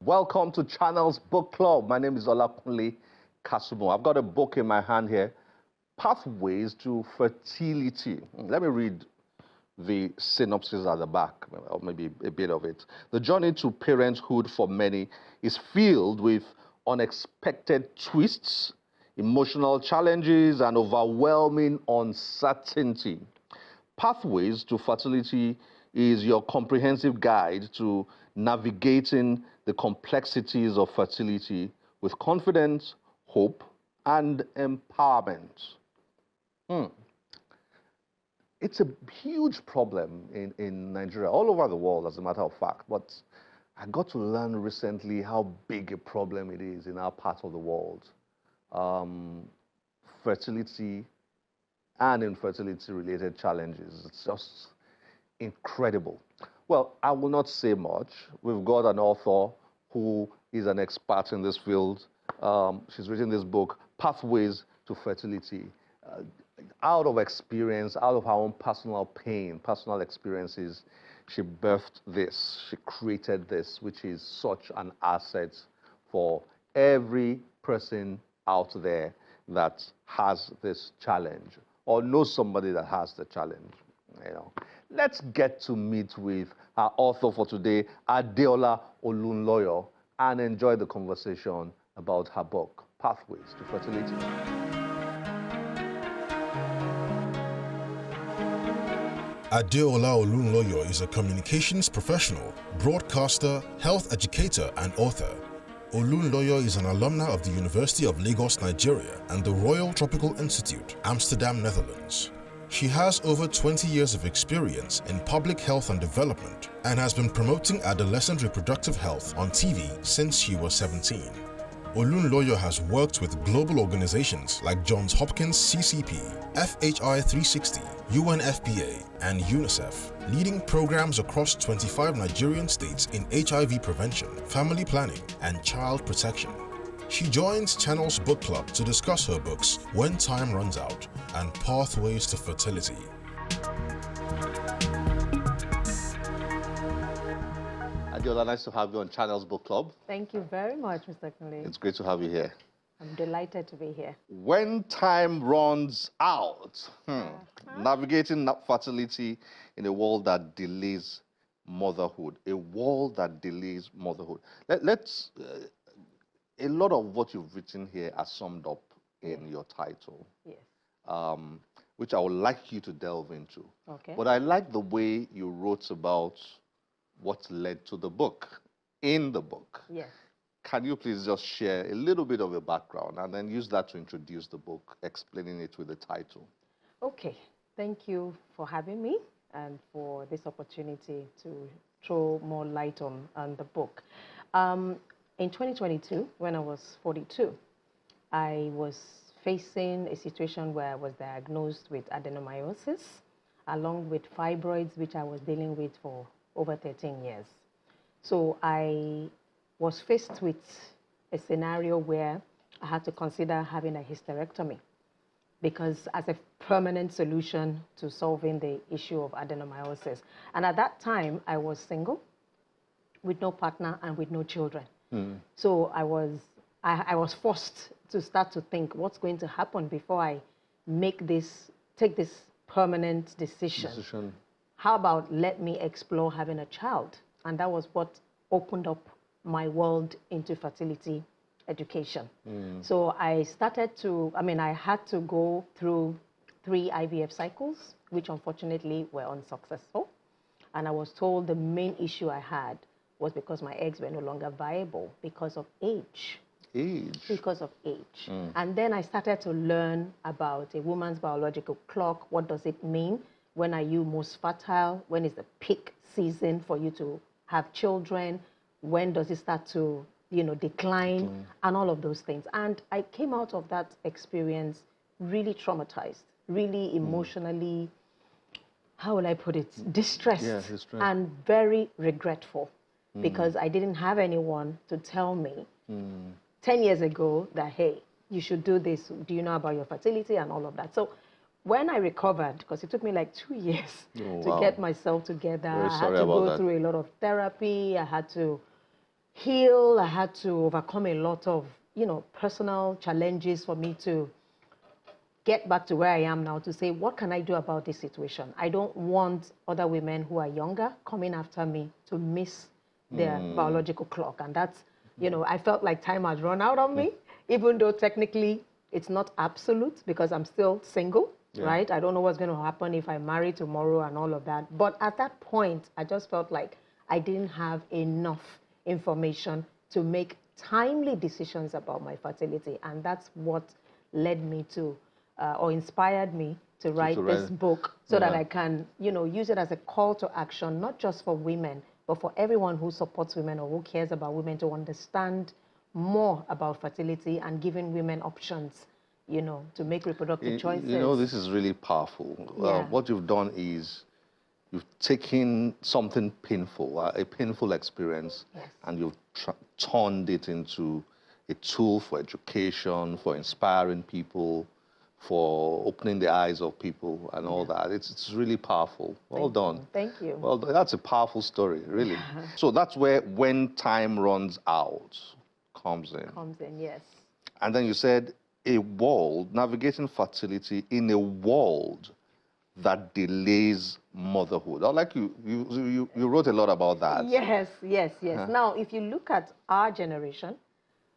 Welcome to Channel's Book Club. My name is Olakunle Kasumo. I've got a book in my hand here, Pathways to Fertility. Let me read the synopsis at the back, or maybe a bit of it. The journey to parenthood for many is filled with unexpected twists, emotional challenges, and overwhelming uncertainty. Pathways to Fertility is your comprehensive guide to navigating the complexities of fertility with confidence, hope, and empowerment. It's a huge problem in Nigeria, all over the world, as a matter of fact. But I got to learn recently how big a problem it is in our part of the world. Fertility and infertility-related challenges. It's just incredible. Well, I will not say much. We've got an author who is an expert in this field. She's written this book, Pathways to Fertility. Out of experience, out of her own personal pain, personal experiences, she birthed this. She created this, which is such an asset for every person out there that has this challenge or knows somebody that has the challenge. You know, let's get to meet with our author for today, Adeola Olunloyo, and enjoy the conversation about her book, Pathways to Fertility. Adeola Olunloyo is a communications professional, broadcaster, health educator, and author. Olunloyo is an alumna of the University of Lagos, Nigeria, and the Royal Tropical Institute, Amsterdam, Netherlands. She has over 20 years of experience in public health and development and has been promoting adolescent reproductive health on TV since she was 17. Olunloyo has worked with global organizations like Johns Hopkins CCP, FHI 360, UNFPA, and UNICEF, leading programs across 25 Nigerian states in HIV prevention, family planning, and child protection. She joins Channel's Book Club to discuss her books, When Time Runs Out and Pathways to Fertility. Adeola, nice to have you on Channel's Book Club. Thank you very much, Mr. Kunle. It's great to have you here. I'm delighted to be here. When time runs out, navigating fertility in a world that delays motherhood, a world that delays motherhood. A lot of what you've written here are summed up in your title, which I would like you to delve into. Okay. But I like the way you wrote about what led to the book, in the book. Yes. Can you please just share a little bit of your background and then use that to introduce the book, explaining it with the title? Okay. Thank you for having me and for this opportunity to throw more light on the book. In 2022, when I was 42, I was facing a situation where I was diagnosed with adenomyosis, along with fibroids, which I was dealing with for over 13 years. So I was faced with a scenario where I had to consider having a hysterectomy, because as a permanent solution to solving the issue of adenomyosis. And at that time, I was single, with no partner and with no children. So I was forced to start to think, what's going to happen before I take this permanent decision? How about let me explore having a child? And that was what opened up my world into fertility education. So I started to, I had to go through 3 IVF cycles, which unfortunately were unsuccessful. And I was told the main issue I had was because my eggs were no longer viable because of age. Because of age. And then I started to learn about a woman's biological clock. What does it mean? When are you most fertile? When is the peak season for you to have children? When does it start to, decline? And all of those things. And I came out of that experience really traumatized, really emotionally, how will I put it, distressed and very regretful. Because I didn't have anyone to tell me 10 years ago that, hey, you should do this. Do you know about your fertility and all of that? So when I recovered, because it took me like 2 years to get myself together, I had to go through a lot of therapy. I had to heal. I had to overcome a lot of, personal challenges for me to get back to where I am now, to say, what can I do about this situation? I don't want other women who are younger coming after me to miss their biological clock. And that's, I felt like time has run out on me, even though technically it's not absolute because I'm still single, right? I don't know what's going to happen if I marry tomorrow and all of that. But at that point, I just felt like I didn't have enough information to make timely decisions about my fertility. And that's what led me to, or inspired me to write this book so that I can, use it as a call to action, not just for women, but for everyone who supports women or who cares about women to understand more about fertility and giving women options, to make reproductive choices. This is really powerful. What you've done is you've taken something painful, a painful experience, and you've turned it into a tool for education, for inspiring people, for opening the eyes of people and all that. It's really powerful. Well done. Thank you. Well, that's a powerful story, really. So that's where When Time Runs Out comes in. Comes in, yes. And then you said navigating fertility in a world that delays motherhood. I like you wrote a lot about that. Yes. Now, if you look at our generation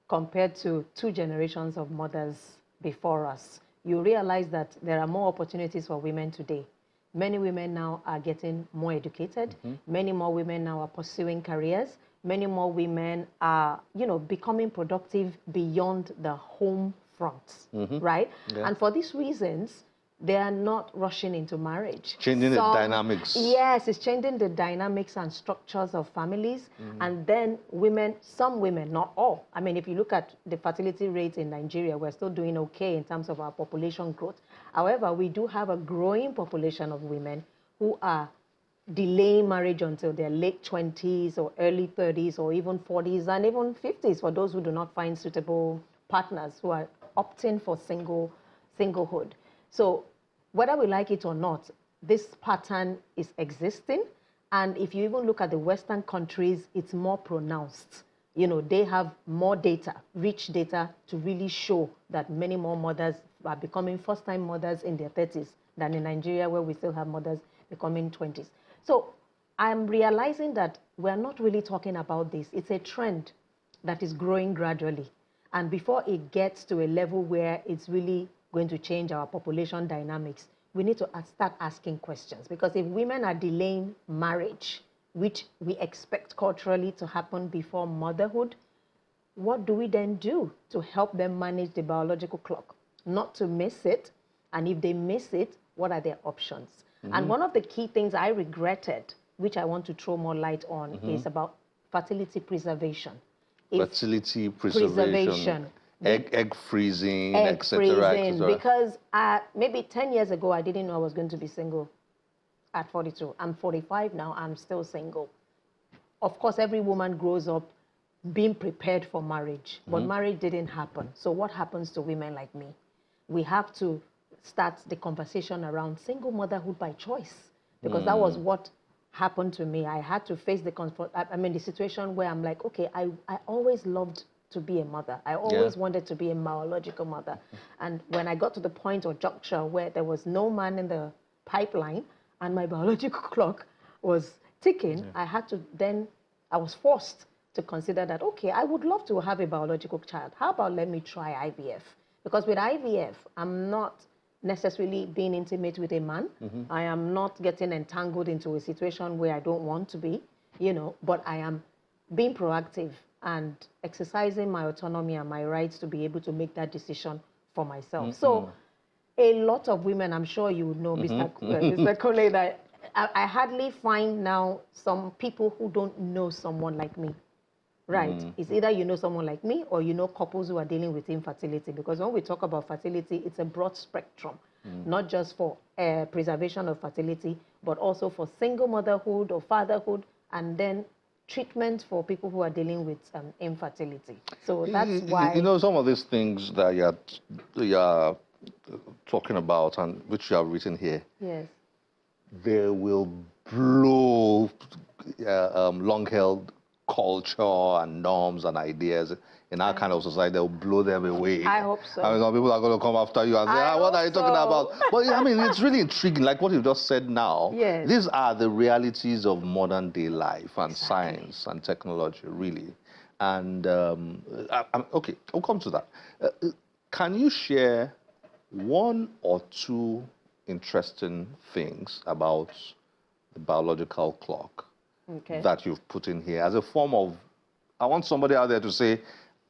compared to 2 generations of mothers before us, you realize that there are more opportunities for women today. Many women now are getting more educated. Many more women now are pursuing careers. Many more women are, becoming productive beyond the home front, right? And for these reasons, they are not rushing into marriage. Changing the dynamics. Yes, it's changing the dynamics and structures of families. And then some women, not all. I mean, if you look at the fertility rate in Nigeria, we're still doing okay in terms of our population growth. However, we do have a growing population of women who are delaying marriage until their late 20s or early 30s or even 40s and even 50s for those who do not find suitable partners, who are opting for singlehood. So whether we like it or not, this pattern is existing. And if you even look at the Western countries, it's more pronounced. They have more data, rich data, to really show that many more mothers are becoming first-time mothers in their 30s than in Nigeria, where we still have mothers becoming 20s. So I'm realizing that we're not really talking about this. It's a trend that is growing gradually. And before it gets to a level where it's really going to change our population dynamics, we need to start asking questions. Because if women are delaying marriage, which we expect culturally to happen before motherhood, what do we then do to help them manage the biological clock? Not to miss it, and if they miss it, what are their options? And one of the key things I regretted, which I want to throw more light on, is about fertility preservation. Fertility preservation. Egg freezing, etc. Because maybe 10 years ago, I didn't know I was going to be single at 42. I'm 45 now, I'm still single. Of course, every woman grows up being prepared for marriage, but marriage didn't happen. So what happens to women like me? We have to start the conversation around single motherhood by choice, because that was what happened to me. I had to face the situation where I'm like, okay, I always loved to be a mother. I always wanted to be a biological mother. And when I got to the point or juncture where there was no man in the pipeline and my biological clock was ticking, I was forced to consider that, okay, I would love to have a biological child. How about let me try IVF? Because with IVF, I'm not necessarily being intimate with a man. I am not getting entangled into a situation where I don't want to be, but I am being proactive and exercising my autonomy and my rights to be able to make that decision for myself. So a lot of women, I'm sure you would know, Mr. Kole, that I hardly find now some people who don't know someone like me. Right. It's either you know someone like me or you know couples who are dealing with infertility. Because when we talk about fertility, it's a broad spectrum, not just for preservation of fertility, but also for single motherhood or fatherhood, and then treatment for people who are dealing with infertility. So that's why... some of these things that you're talking about and which you have written here, they will blow long-held culture and norms and ideas in our kind of society that will blow them away. I hope so. I mean, some people are going to come after you and say, what are you talking about? But I mean, it's really intriguing, like what you just said now. Yes. These are the realities of modern day life and science and technology, really. And, okay, we'll come to that. Can you share one or two interesting things about the biological clock that you've put in here as a form of, I want somebody out there to say,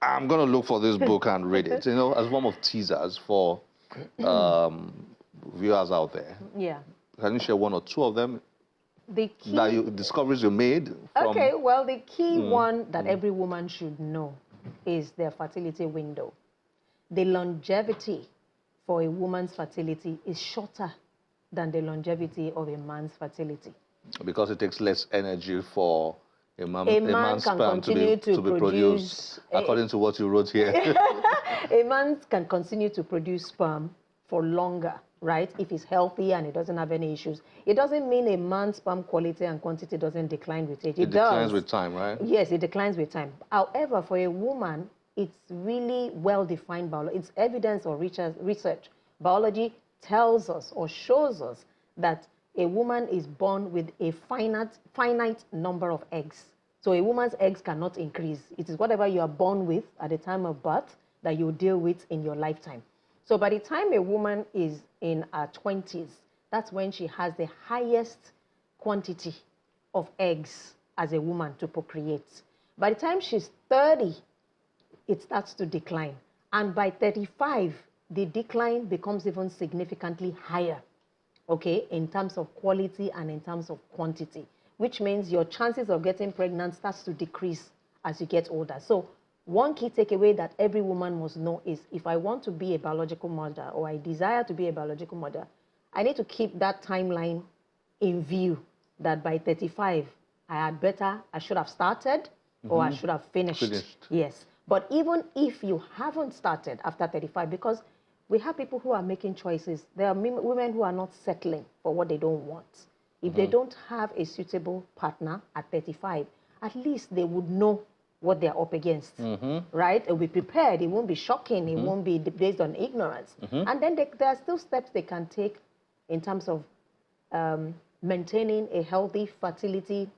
I'm going to look for this book and read it, you know, as a form of teasers for viewers out there. Yeah. Can you share one or two of them? The key... discoveries you made? Okay, well, the key one that every woman should know is their fertility window. The longevity for a woman's fertility is shorter than the longevity of a man's fertility. Because it takes less energy for a man's sperm to be produced, according to what you wrote here. A man can continue to produce sperm for longer, right? If he's healthy and he doesn't have any issues. It doesn't mean a man's sperm quality and quantity doesn't decline with age. It declines with time, right? Yes, it declines with time. However, for a woman, it's really well-defined biology. It's evidence or research. Biology tells us or shows us that a woman is born with a finite number of eggs. So a woman's eggs cannot increase. It is whatever you are born with at the time of birth that you deal with in your lifetime. So by the time a woman is in her 20s, that's when she has the highest quantity of eggs as a woman to procreate. By the time she's 30, it starts to decline. And by 35, the decline becomes even significantly higher, okay, in terms of quality and in terms of quantity, which means your chances of getting pregnant starts to decrease as you get older. So one key takeaway that every woman must know is if I want to be a biological mother or I desire to be a biological mother, I need to keep that timeline in view that by 35, I should have started or I should have finished. Yes. But even if you haven't started after 35, because we have people who are making choices. There are women who are not settling for what they don't want. If they don't have a suitable partner at 35, at least they would know what they're up against, right? They'll be prepared. It won't be shocking. It won't be based on ignorance. And then there are still steps they can take in terms of maintaining a healthy fertility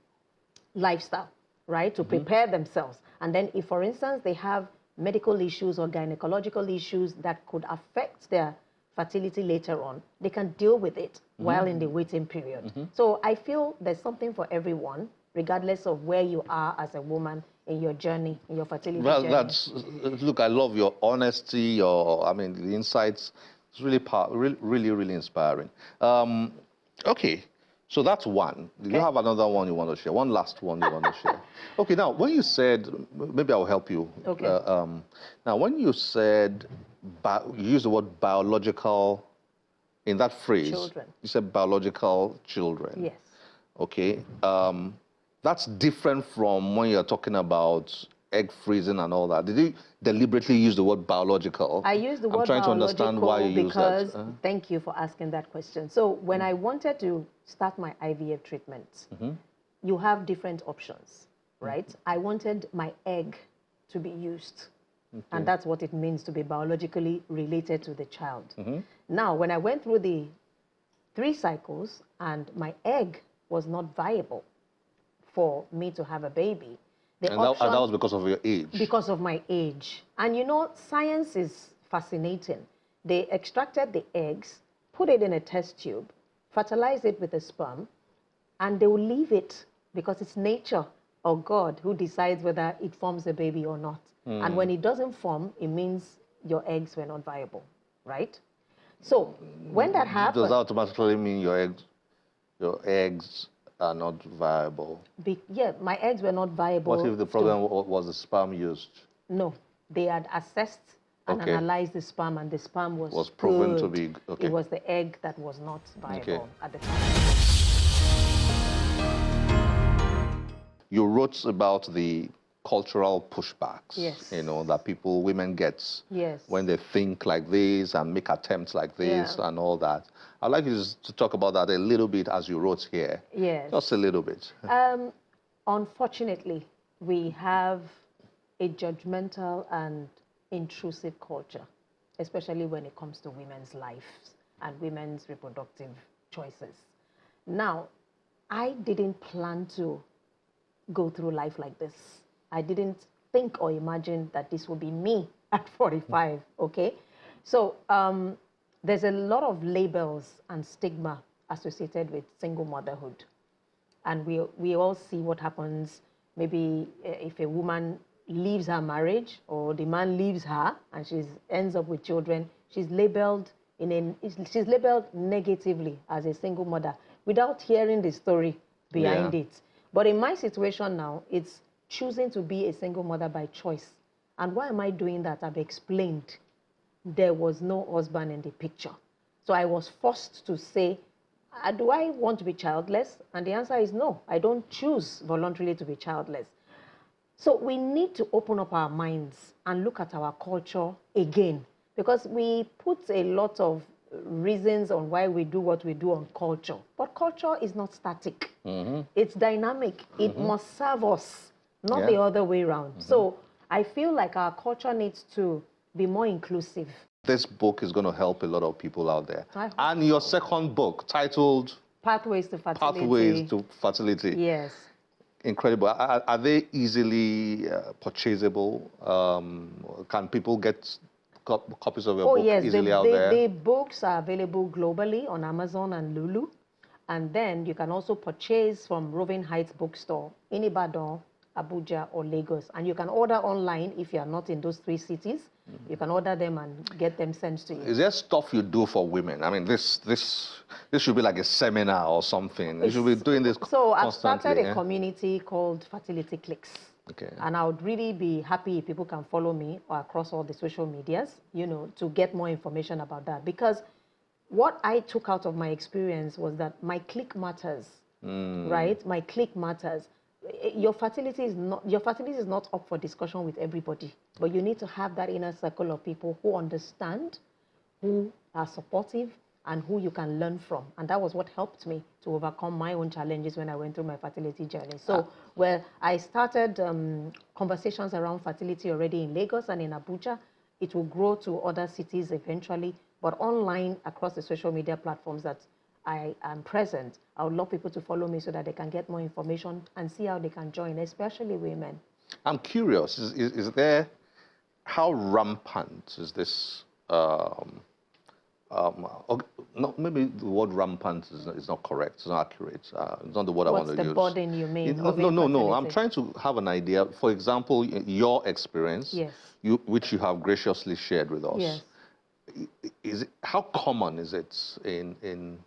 lifestyle, right? To prepare themselves. And then if, for instance, they have medical issues or gynecological issues that could affect their fertility later on, they can deal with it while in the waiting period. So I feel there's something for everyone, regardless of where you are as a woman in your journey, in your fertility journey. Look, I love your honesty, the insights. It's really inspiring. Okay. So that's one. Do you have another one you want to share? One last one you want to share? Okay, now, when you said, maybe I'll help you. Okay. Now, when you said, you used the word biological in that phrase. Children. You said biological children. Yes. Okay. That's different from when you're talking about egg freezing and all that. Did you deliberately use the word biological? I used the word biological I'm trying to understand why you use that. Because, thank you for asking that question. So when I wanted to start my IVF treatment, you have different options, right? I wanted my egg to be used. And that's what it means to be biologically related to the child. Now, when I went through the 3 cycles and my egg was not viable for me to have a baby, and that was because of your age? Because of my age. And you know, science is fascinating. They extracted the eggs, put it in a test tube, fertilized it with a sperm, and they will leave it because it's nature or God who decides whether it forms a baby or not. And when it doesn't form, it means your eggs were not viable, right? So when that happens... Does that automatically mean your eggs are not viable? Yeah, my eggs were not viable. What if the problem was the sperm used? No, they had assessed and analyzed the sperm, and the sperm was proven good. To be okay. It was the egg that was not viable at the time. You wrote about the cultural pushbacks, yes, that women get when they think like this and make attempts like this and all that. I'd like you to talk about that a little bit as you wrote here. Yes. Just a little bit. Unfortunately, we have a judgmental and intrusive culture, especially when it comes to women's lives and women's reproductive choices. Now, I didn't plan to go through life like this. I didn't think or imagine that this would be me at 45, okay? So there's a lot of labels and stigma associated with single motherhood. And we all see what happens maybe if a woman leaves her marriage or the man leaves her and she ends up with children, she's labeled negatively as a single mother without hearing the story behind it. But in my situation now, it's choosing to be a single mother by choice. And why am I doing that? I've explained. There was no husband in the picture. So I was forced to say, do I want to be childless? And the answer is no. I don't choose voluntarily to be childless. So we need to open up our minds and look at our culture again, because we put a lot of reasons on why we do what we do on culture. But culture is not static. It's dynamic. It must serve us, not the other way around. So I feel like our culture needs to be more inclusive. This book is going to help a lot of people out there. And your second book, titled Pathways to Fertility. Pathways to Fertility. Yes. Incredible. Are they easily purchasable? Can people get copies of your book easily out there? The books are available globally on Amazon and Lulu. And then you can also purchase from Roving Heights Bookstore in Ibadan, Abuja, or Lagos. And you can order online if you are not in those 3 cities. You can order them and get them sent to you. Is there stuff you do for women? I mean, this should be like a seminar or something. You should be doing this So constantly. I've started a community called Fertility Clicks. Okay. And I would really be happy if people can follow me or across all the social medias, to get more information about that. Because what I took out of my experience was that my click matters, right? My click matters. Your fertility is not up for discussion with everybody, but you need to have that inner circle of people who understand, who are supportive, and who you can learn from. And that was what helped me to overcome my own challenges when I went through my fertility journey. So, I started conversations around fertility already in Lagos and in Abuja. It will grow to other cities eventually, but online across the social media platforms that I am present, I would love people to follow me so that they can get more information and see how they can join, especially women. I'm curious, is there, how rampant is this, maybe the word rampant is not correct, it's not accurate, it's not the word I want to use. What's the burden you mean? No, I'm trying to have an idea. For example, your experience, which you have graciously shared with us. Yes. How common is it in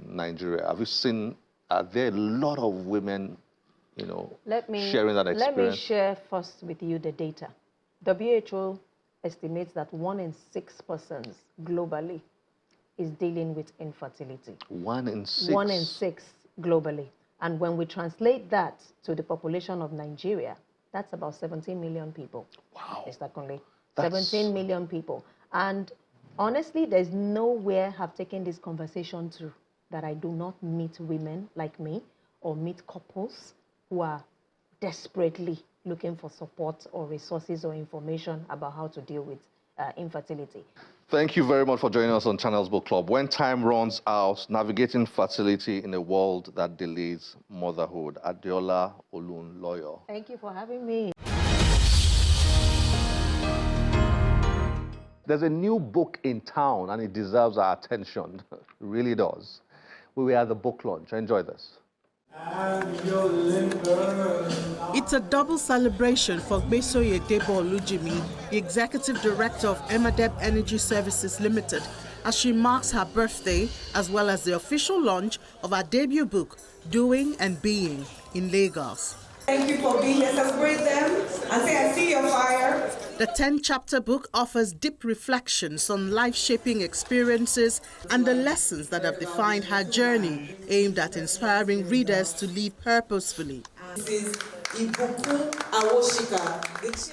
Nigeria? Have you seen, are there a lot of women, sharing that experience? Let me share first with you the data. WHO estimates that 1 in 6 persons globally is dealing with infertility. 1 in 6? 1 in 6 globally. And when we translate that to the population of Nigeria, that's about 17 million people. Wow. Mr. Kunle. 17 million people. And honestly, there's nowhere I've taken this conversation to that I do not meet women like me or meet couples who are desperately looking for support or resources or information about how to deal with infertility. Thank you very much for joining us on Channels Book Club. When time runs out, navigating fertility in a world that delays motherhood. Adeola Olunloyo. Thank you for having me. There's a new book in town, and it deserves our attention. It really does. We were at the book launch. Enjoy this. It's a double celebration for Gbesoye Debo Olujimi, the Executive Director of Emadeb Energy Services Limited, as she marks her birthday, as well as the official launch of her debut book, Doing and Being, in Lagos. Thank you for being here. Celebrate them and say, I see your fire. The 10-chapter book offers deep reflections on life-shaping experiences and the lessons that have defined her journey, aimed at inspiring readers to live purposefully.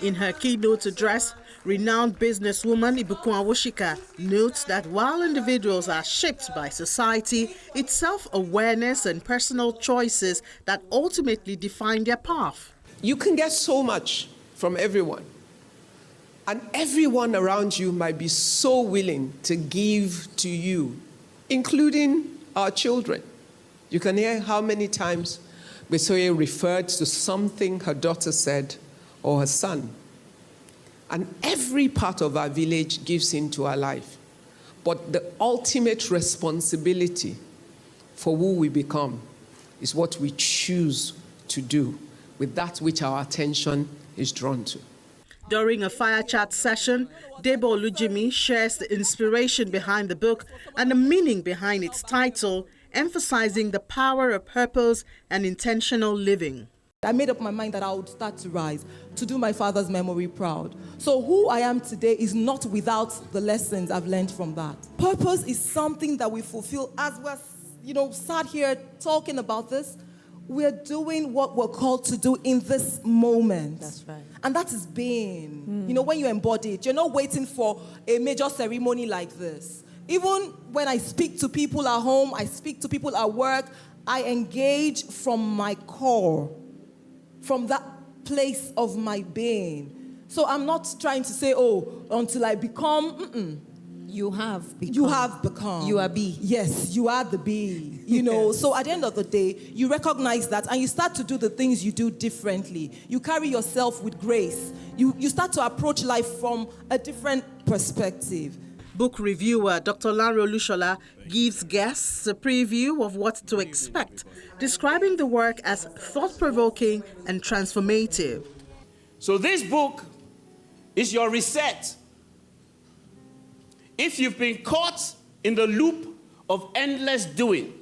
In her keynote address, Renowned businesswoman Ibukun Awoshika notes that while individuals are shaped by society, it's self-awareness and personal choices that ultimately define their path. You can get so much from everyone. And everyone around you might be so willing to give to you, including our children. You can hear how many times Besoye referred to something her daughter said or her son. And every part of our village gives into our life. But the ultimate responsibility for who we become is what we choose to do with that which our attention is drawn to. During a fire chat session, Debo Olujimi shares the inspiration behind the book and the meaning behind its title, emphasizing the power of purpose and intentional living. I made up my mind that I would start to rise, to do my father's memory proud. So who I am today is not without the lessons I've learned from that. Purpose is something that we fulfill as we're, sat here talking about this. We're doing what we're called to do in this moment. That's right. And that is being. When you embody it, you're not waiting for a major ceremony like this. Even when I speak to people at home, I speak to people at work, I engage from my core, from that place of my being. So I'm not trying to say, until I become, You have become. You have become. You are be. Yes, you are the be. Yes. So at the end of the day, you recognize that and you start to do the things you do differently. You carry yourself with grace. You start to approach life from a different perspective. Book reviewer Dr. Lanre Olushola gives guests a preview of what to expect, describing the work as thought-provoking and transformative. So this book is your reset. If you've been caught in the loop of endless doing,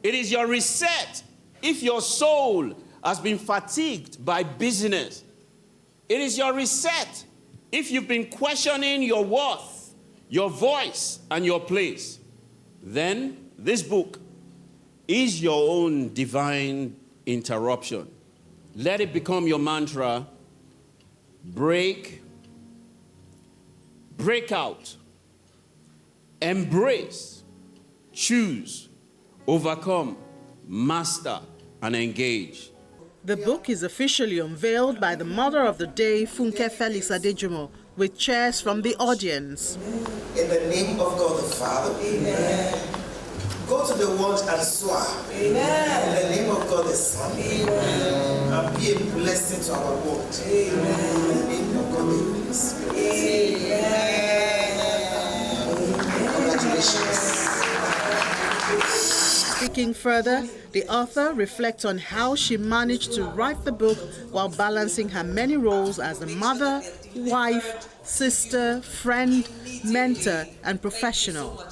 it is your reset. If your soul has been fatigued by busyness, it is your reset. If you've been questioning your worth, your voice, and your place, then this book is your own divine interruption. Let it become your mantra. Break out, embrace, choose, overcome, master, and engage. The book is officially unveiled by the mother of the day, Funke Felix Adejumo, with cheers from the audience. In the name of God the Father, amen. Go to the world and soar. Amen. In the name of God the Son, amen. And be a blessing to our world. Amen. In the name of God the Holy Spirit. Amen. Congratulations. Speaking further, the author reflects on how she managed to write the book while balancing her many roles as a mother, wife, sister, friend, mentor, and professional.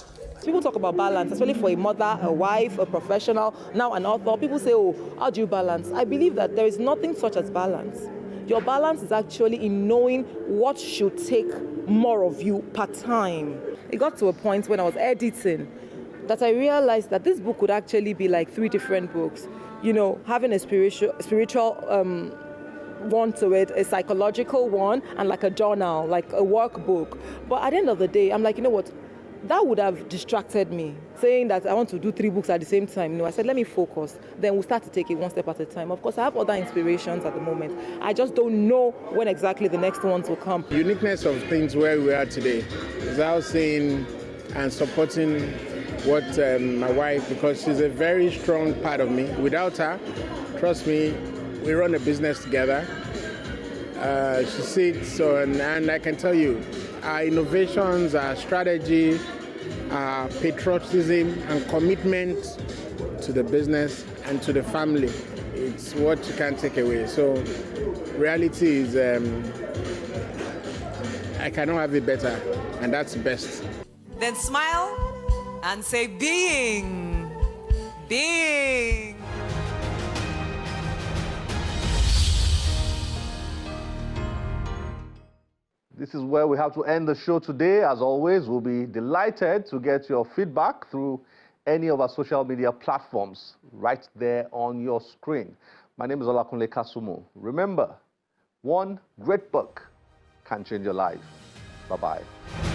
People talk about balance, especially for a mother, a wife, a professional, now an author. People say, how do you balance? I believe that there is nothing such as balance. Your balance is actually in knowing what should take more of you per time. It got to a point when I was editing that I realized that this book could actually be like 3 different books. Having a spiritual one to it, a psychological one, and like a journal, like a workbook. But at the end of the day, I'm like, you know what? That would have distracted me, saying that I want to do 3 books at the same time. I said, let me focus. Then we'll start to take it one step at a time. Of course, I have other inspirations at the moment. I just don't know when exactly the next ones will come. The uniqueness of things where we are today is how seeing and supporting what my wife, because she's a very strong part of me. Without her, trust me, we run a business together. She sits on, and I can tell you, our innovations, our strategy, our patriotism and commitment to the business and to the family, it's what you can't take away. So reality is, I cannot have it better, and that's best. Then smile and say, being. This is where we have to end the show today. As always, we'll be delighted to get your feedback through any of our social media platforms right there on your screen. My name is Olakunle Kasumu. Remember, one great book can change your life. Bye-bye.